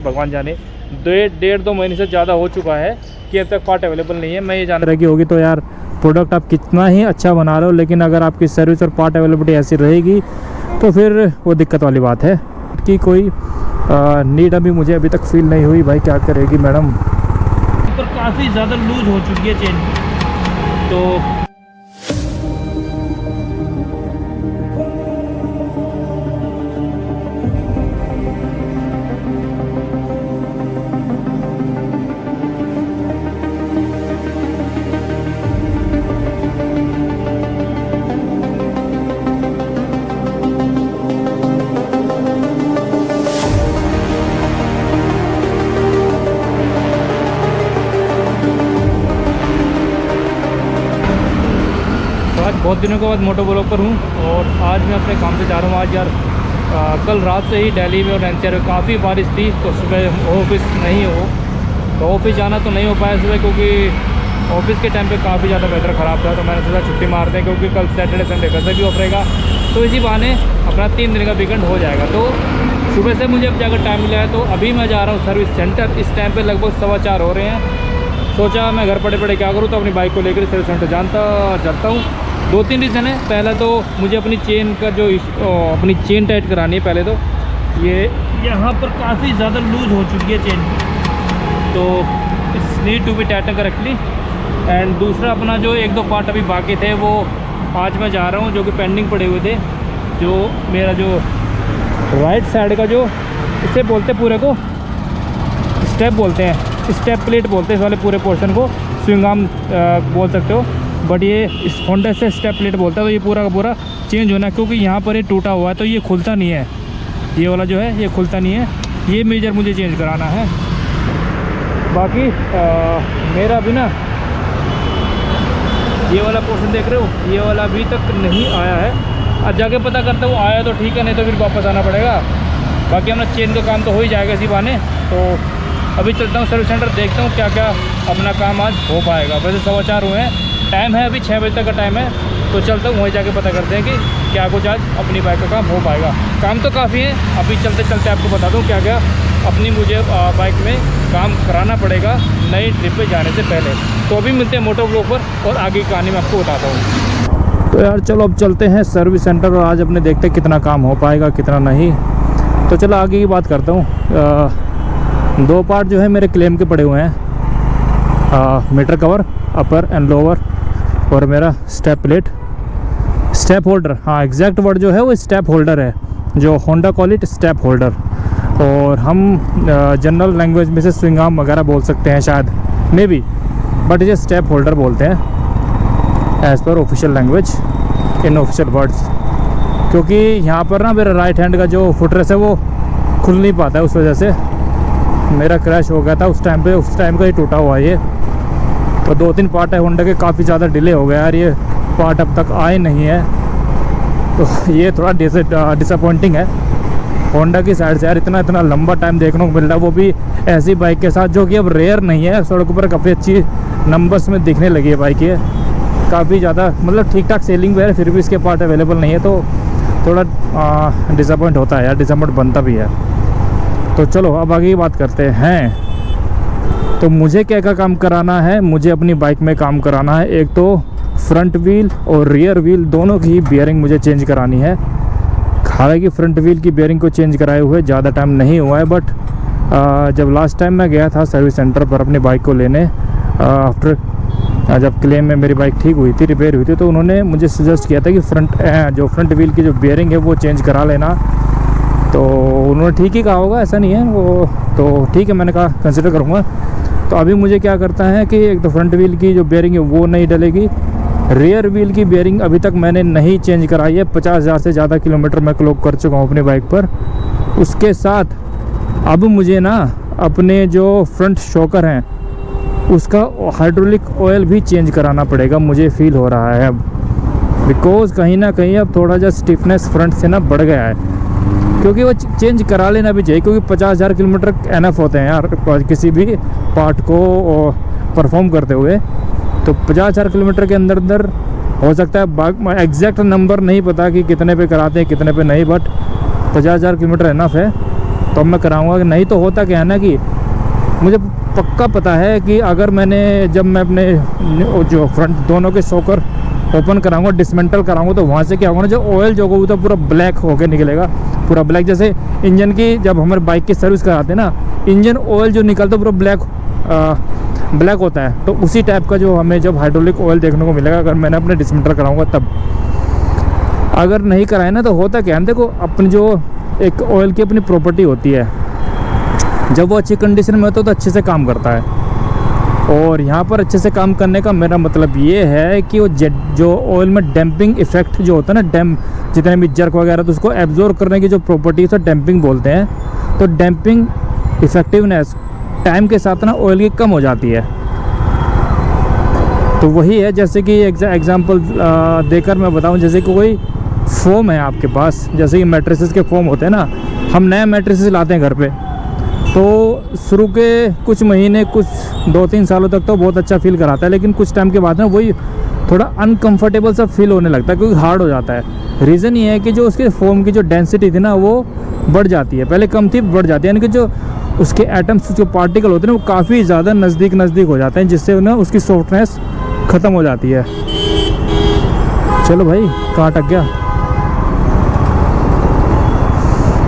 भगवान जाने। 1.5-2 महीने से ज़्यादा हो चुका है कि अब तक पार्ट अवेलेबल नहीं है। मैं ये जान रहा की होगी तो यार प्रोडक्ट आप कितना ही अच्छा बना रहे हो, लेकिन अगर आपकी सर्विस और पार्ट अवेलेबिलिटी ऐसी रहेगी तो फिर वो दिक्कत वाली बात है कि कोई नीड मुझे अभी तक फील नहीं हुई। भाई क्या करेगी मैडम। पर काफ़ी ज़्यादा लूज़ हो चुकी है चेन, तो बहुत दिनों के बाद मोटो ब्लॉग पर हूँ और आज मैं अपने काम से जा रहा हूँ। आज यार कल रात से ही दिल्ली में और एनसीआर में काफ़ी बारिश थी, तो सुबह ऑफिस नहीं हो तो ऑफिस जाना तो नहीं हो पाया सुबह, क्योंकि ऑफिस के टाइम पे काफ़ी ज़्यादा वेदर ख़राब था। तो मैंने सोचा छुट्टी मारते हैं, क्योंकि कल सैटरडे संडे वैसे भी ऑफ रहेगा, तो इसी बहाने अपना 3 दिन का वीकेंड हो जाएगा। तो सुबह से मुझे अब जाकर टाइम मिला है, तो अभी मैं जा रहा हूँ सर्विस सेंटर। इस टाइम पर लगभग 4:15 हो रहे हैं। सोचा मैं घर पड़े पड़े क्या करूँ, तो अपनी बाइक को लेकर सर्विस सेंटर चलता हूँ। 2-3 रीज़न है। पहला तो मुझे अपनी चेन का जो अपनी चेन टाइट करानी है। पहले तो ये यहाँ पर काफ़ी ज़्यादा लूज़ हो चुकी है चेन, तो it's need to be tighten correctly. And दूसरा अपना जो 1-2 पार्ट अभी बाकी थे वो आज मैं जा रहा हूँ, जो कि पेंडिंग पड़े हुए थे। जो मेरा जो राइट साइड का जो इसे बोलते पूरे को स्टेप बोलते हैं, स्टेप प्लेट बोलते हैं इस वाले पूरे पोर्शन को, स्विंग आर्म बोल सकते हो, बट ये इस होंडा से स्टेप प्लेट बोलता है। तो ये पूरा का पूरा चेंज होना है, क्योंकि यहाँ पर ये टूटा हुआ है, तो ये खुलता नहीं है। ये वाला जो है ये खुलता नहीं है, ये मेजर मुझे चेंज कराना है। बाकी मेरा भी ना ये वाला पोर्शन देख रहे हो, ये वाला अभी तक नहीं आया है। अब जाके पता करता हूँ, आया तो ठीक है, नहीं तो फिर वापस आना पड़ेगा। बाकी अपना चेन का काम तो हो ही जाएगा इसी बहाने। तो अभी चलता हूँ सर्विस सेंटर, देखता हूँ क्या क्या अपना काम आज हो पाएगा। वैसे 4:15 हुए हैं, टाइम है अभी 6 बजे तक का टाइम है, तो चलता हूँ वहीं जाके पता करते हैं कि क्या कुछ आज अपनी बाइक का काम हो पाएगा। काम तो काफ़ी है, अभी चलते चलते आपको बता दूँ क्या क्या अपनी मुझे बाइक में काम कराना पड़ेगा नई ट्रिप पे जाने से पहले। तो अभी मिलते हैं मोटो ब्लॉग पर और आगे की कहानी मैं आपको बताता हूँ। तो यार चलो अब चलते हैं सर्विस सेंटर और आज अपने देखते हैं कितना काम हो पाएगा कितना नहीं। तो चलो आगे की बात करता हूँ। 2 पार्ट जो है मेरे क्लेम के पड़े हुए हैं, meter cover upper and lower, और मेरा स्टेप प्लेट, स्टेप होल्डर। हाँ एग्जैक्ट वर्ड जो है वो स्टेप होल्डर है, जो Honda call it step holder, और हम जनरल लैंग्वेज में से स्विंग आर्म वगैरह बोल सकते हैं शायद, मे बी, बट ये स्टेप होल्डर बोलते हैं as per official language in official words. क्योंकि यहाँ पर ना मेरा राइट हैंड का जो फुटरेस्ट है वो खुल नहीं पाता है, उस वजह से मेरा क्रैश हो गया था उस टाइम का ही टूटा हुआ है ये। तो 2-3 पार्ट है होंडा के, काफ़ी ज़्यादा डिले हो गया यार, ये पार्ट अब तक आए नहीं है, तो ये थोड़ा डिसअपॉइंटिंग है होंडा की साइड से यार। इतना लंबा टाइम देखने को मिल रहा है, वो भी ऐसी बाइक के साथ जो कि अब रेयर नहीं है, सड़कों पर काफ़ी अच्छी नंबर्स में दिखने लगी है बाइक ये, काफ़ी ज़्यादा मतलब ठीक ठाक सेलिंग भी है, फिर भी इसके पार्ट अवेलेबल नहीं है, तो थोड़ा डिसअपॉइंट होता है यार, डिसअपॉइंट बनता भी है। तो चलो अब आगे की बात करते हैं। तो मुझे क्या क्या काम कराना है, मुझे अपनी बाइक में काम कराना है। एक तो फ्रंट व्हील और रियर व्हील दोनों की बियरिंग मुझे चेंज करानी है। हालांकि फ्रंट व्हील की बियरिंग को चेंज कराए हुए ज़्यादा टाइम नहीं हुआ है, बट जब लास्ट टाइम मैं गया था सर्विस सेंटर पर अपनी बाइक को लेने, आफ्टर जब क्लेम में मेरी बाइक ठीक हुई थी, रिपेयर हुई थी, तो उन्होंने मुझे सजेस्ट किया था कि फ्रंट व्हील की जो बियरिंग है वो चेंज करा लेना। तो उन्होंने ठीक ही कहा होगा, ऐसा नहीं है वो, तो ठीक है मैंने कहा कंसिडर करूँगा। तो अभी मुझे क्या करता है कि एक तो फ्रंट व्हील की जो बियरिंग है वो नहीं डलेगी, रियर व्हील की बियरिंग अभी तक मैंने नहीं चेंज कराई है। 50,000 से ज़्यादा किलोमीटर मैं क्लॉक कर चुका हूँ अपनी बाइक पर। उसके साथ अब मुझे ना अपने जो फ्रंट शॉकर हैं उसका हाइड्रोलिक ऑयल भी चेंज कराना पड़ेगा, मुझे फील हो रहा है अब, बिकॉज़ कहीं ना कहीं अब थोड़ा सा स्टिफनेस फ्रंट से ना बढ़ गया है, क्योंकि वो चेंज करा लेना भी चाहिए, क्योंकि 50,000 किलोमीटर एनफ होते हैं यार किसी भी पार्ट को परफॉर्म करते हुए। तो 50,000 किलोमीटर के अंदर हो सकता है, एग्जैक्ट नंबर नहीं पता कि कितने पे कराते हैं कितने पे नहीं, बट 50,000 किलोमीटर एनफ है। तो अब मैं कराऊँगा कि नहीं। तो होता क्या है ना कि मुझे पक्का पता है कि अगर जब मैं अपने जो फ्रंट दोनों के शॉकर ओपन कराऊंगा, डिसमेंटल कराऊंगा, तो वहाँ से क्या होगा ना, जो ऑयल जो होगा वो तो पूरा ब्लैक होके निकलेगा, पूरा ब्लैक। जैसे इंजन की जब हमारे बाइक की सर्विस कराते हैं ना, इंजन ऑयल जो निकलता है पूरा ब्लैक होता है। तो उसी टाइप का जो हमें जब हाइड्रोलिक ऑयल देखने को मिलेगा अगर मैंने अपने डिसमेंटल कराऊंगा तब। अगर नहीं कराए ना तो होता क्या है, देखो अपनी जो एक ऑयल की अपनी प्रॉपर्टी होती है, जब वो अच्छी कंडीशन में होता है तो अच्छे से काम करता है। और यहाँ पर अच्छे से काम करने का मेरा मतलब ये है कि वो जो ऑयल में डैम्पिंग इफेक्ट जो होता है ना, जितने भी जर्क वगैरह, तो उसको एब्जॉर्ब करने की जो प्रॉपर्टी है उसे डैम्पिंग बोलते हैं। तो डैम्पिंग इफेक्टिवनेस टाइम के साथ ना ऑयल की कम हो जाती है। तो वही है, जैसे कि एग्जांपल देकर मैं बताऊं, जैसे कि कोई फोम है आपके पास, जैसे कि मैट्रेसेस के फोम होते हैं ना, हम नए मैट्रेसेस लाते हैं घर पे, तो शुरू के कुछ महीने, कुछ 2-3 सालों तक तो बहुत अच्छा फील कराता है, लेकिन कुछ टाइम के बाद ना वही थोड़ा अनकंफर्टेबल सा फील होने लगता है, क्योंकि हार्ड हो जाता है। रीज़न ये है कि जो उसके फोम की जो डेंसिटी थी ना वो बढ़ जाती है, पहले कम थी बढ़ जाती है, यानी कि जो उसके एटम्स, जो पार्टिकल होते हैं ना वो काफ़ी ज़्यादा नज़दीक हो जाते हैं, जिससे ना उसकी सॉफ्टनेस ख़त्म हो जाती है। चलो भाई, कहाँ अटक गया?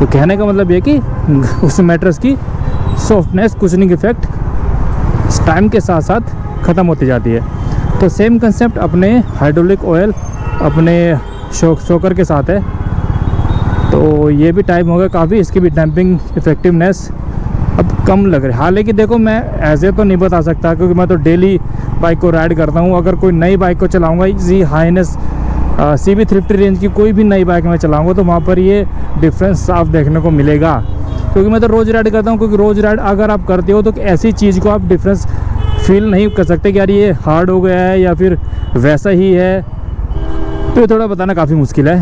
तो कहने का मतलब ये कि उस मैट्रेस की सॉफ्टनेस, कुशनिंग इफेक्ट टाइम के साथ साथ ख़त्म होती जाती है। तो सेम कंसेप्ट अपने हाइड्रोलिक ऑयल अपने शॉकर के साथ है। तो ये भी टाइम हो गया काफ़ी, इसकी भी डैम्पिंग इफेक्टिवनेस अब कम लग रही है। हालांकि देखो, मैं ऐसे तो नहीं बता सकता क्योंकि मैं तो डेली बाइक को राइड करता हूँ। अगर कोई नई बाइक को चलाऊँगा, इजी हाईनेस CB350 रेंज की कोई भी नई बाइक में चलाऊँगा, तो वहाँ पर ये डिफरेंस साफ देखने को मिलेगा, क्योंकि मैं तो रोज़ राइड करता हूँ। क्योंकि रोज़ राइड अगर आप करते हो तो ऐसी चीज़ को आप डिफरेंस फील नहीं कर सकते कि यार ये हार्ड हो गया है या फिर वैसा ही है, तो ये थोड़ा बताना काफ़ी मुश्किल है।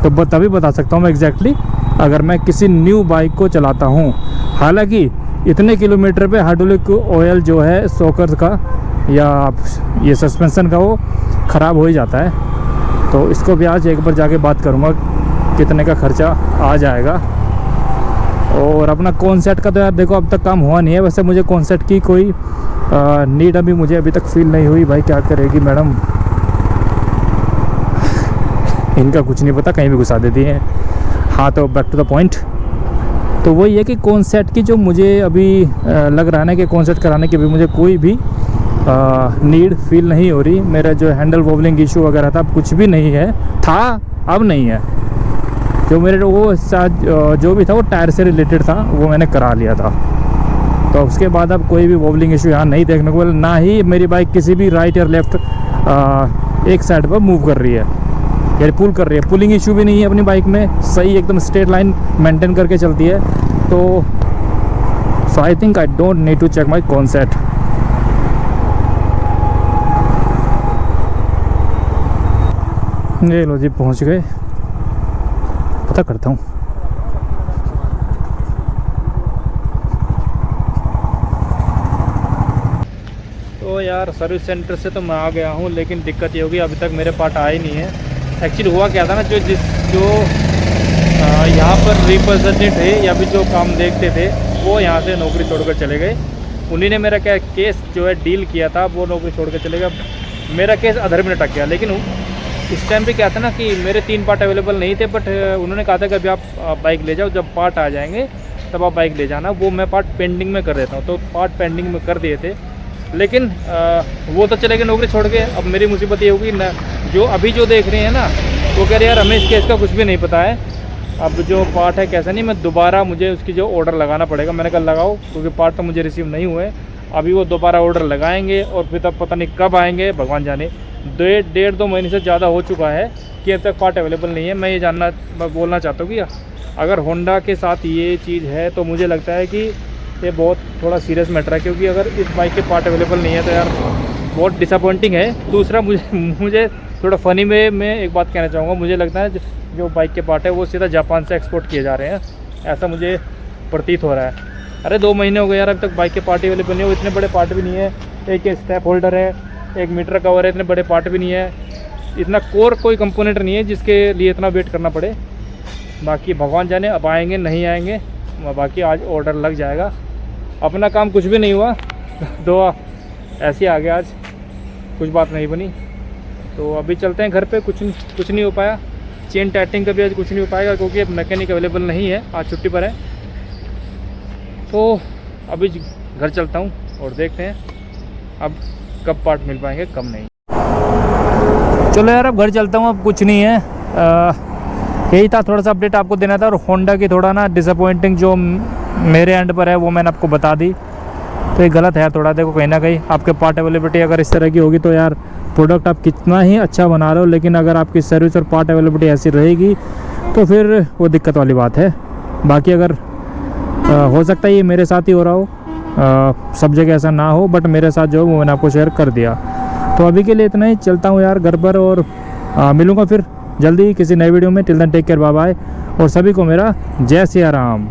तो तभी बता सकता हूँ मैं एग्जैक्टली अगर मैं किसी न्यू बाइक को चलाता हूँ। हालांकि इतने किलोमीटर पे हाइड्रोलिक ऑयल जो है शॉकर का या ये सस्पेंशन का वो ख़राब हो ही जाता है। तो इसको भी आज एक बार जाके बात करूँगा कितने का खर्चा आ जाएगा। और अपना कॉन्सेप्ट का तो यार देखो अब तक काम हुआ नहीं है। वैसे मुझे कॉन्सेप्ट की कोई नीड मुझे अभी तक फील नहीं हुई। भाई क्या करेगी मैडम, इनका कुछ नहीं पता, कहीं भी घुसा देती हैं। हाँ, तो बैक टू द पॉइंट। तो वही है कि कॉन्सेप्ट की जो मुझे अभी लग रहा है ना कि कॉन्सेप्ट कराने की भी मुझे कोई भी नीड फील नहीं हो रही। मेरा जो हैंडल वॉबलिंग इशू वगैरह था अब कुछ भी नहीं है, था अब नहीं है। जो मेरे वो जो भी था वो टायर से रिलेटेड था, वो मैंने करा लिया था। तो उसके बाद अब कोई भी वॉबलिंग इशू यहाँ नहीं देखने को मिला, ना ही मेरी बाइक किसी भी राइट या लेफ़्ट एक साइड पर मूव कर रही है, यानी पुल कर रही है। पुलिंग इशू भी नहीं है अपनी बाइक में, सही एकदम स्ट्रेट लाइन मेंटेन करके चलती है। तो I think I don't need to check my concept. ये लो जी, पहुंच गए। पता करता हूँ। तो यार सर्विस सेंटर से तो मैं आ गया हूँ, लेकिन दिक्कत ये होगी अभी तक मेरे पार्ट आए नहीं है। एक्चुअली हुआ क्या था ना, जो यहाँ पर रिप्रेजेंटेटिव थे या फिर जो काम देखते थे वो यहाँ से नौकरी छोड़कर चले गए। उन्हीं ने मेरा क्या केस जो है डील किया था, वो नौकरी छोड़ कर चले गए। मेरा केस अधर में अटक गया। लेकिन इस टाइम पे क्या था ना कि मेरे 3 पार्ट अवेलेबल नहीं थे, बट उन्होंने कहा था कि अभी आप बाइक ले जाओ, जब पार्ट आ जाएंगे तब आप बाइक ले जाना। वो मैं पार्ट पेंडिंग में कर देता हूँ, तो पार्ट पेंडिंग में कर दिए थे। लेकिन वो तो चले गए नौकरी छोड़ के। अब मेरी मुसीबत ये होगी ना, जो अभी जो देख रहे हैं ना वो कह रहे यार हमें इस केस का कुछ भी नहीं पता है, अब जो पार्ट है कैसा नहीं, मैं दोबारा मुझे उसकी जो ऑर्डर लगाना पड़ेगा। मैंने कहा लगाओ, क्योंकि पार्ट तो मुझे रिसीव नहीं हुए। अभी वो दोबारा ऑर्डर लगाएंगे और फिर तब पता नहीं कब आएंगे, भगवान जाने। 1.5-2 महीने से ज़्यादा हो चुका है कि अब तक पार्ट अवेलेबल नहीं है। मैं बोलना चाहता हूँ कि अगर होंडा के साथ ये चीज़ है तो मुझे लगता है कि ये बहुत थोड़ा सीरियस मैटर है, क्योंकि अगर इस बाइक के पार्ट अवेलेबल नहीं है तो यार बहुत डिसअपॉइंटिंग है। दूसरा मुझे थोड़ा फ़नी में मैं एक बात कहना चाहूँगा, मुझे लगता है जो बाइक के पार्ट है वो सीधा जापान से एक्सपोर्ट किए जा रहे हैं, ऐसा मुझे प्रतीत हो रहा है। अरे 2 महीने हो गए यार, अब तक बाइक के पार्ट अवेलेबल नहीं है। इतने बड़े पार्ट भी नहीं है, एक स्टेप होल्डर है, एक मीटर कवर है, इतने बड़े पार्ट भी नहीं है, इतना कोर कोई कंपोनेंट नहीं है जिसके लिए इतना वेट करना पड़े। बाकी भगवान जाने अब आएंगे नहीं आएंगे, बाकी आज ऑर्डर लग जाएगा। अपना काम कुछ भी नहीं हुआ, तो ऐसे आ गया आज, कुछ बात नहीं बनी। तो अभी चलते हैं घर पे। कुछ नहीं हो पाया, चेन टाइटिंग का भी आज कुछ नहीं हो पाएगा क्योंकि अब मैकेनिक अवेलेबल नहीं है, आज छुट्टी पर है। तो अभी घर चलता हूँ और देखते हैं अब कब पार्ट मिल पाएंगे कब नहीं। चलो यार अब घर चलता हूँ, अब कुछ नहीं है। यही था, थोड़ा सा अपडेट आपको देना था। और होंडा की थोड़ा ना डिसअपॉइंटिंग जो मेरे एंड पर है वो मैंने आपको बता दी। तो ये गलत है यार थोड़ा, देखो कहीं ना कहीं आपके पार्ट अवेलेबिलिटी अगर इस तरह की होगी तो यार प्रोडक्ट आप कितना ही अच्छा बना रहे हो, लेकिन अगर आपकी सर्विस और पार्ट अवेलेबिलिटी ऐसी रहेगी तो फिर वो दिक्कत वाली बात है। बाकी अगर हो सकता है ये मेरे साथ ही हो रहा हो, सब जगह ऐसा ना हो, बट मेरे साथ जो है वो मैंने आपको शेयर कर दिया। तो अभी के लिए इतना ही, चलता हूँ यार घर पर और मिलूँगा फिर जल्दी किसी नए वीडियो में। Till then take care, bye bye. और सभी को मेरा जय सिया राम।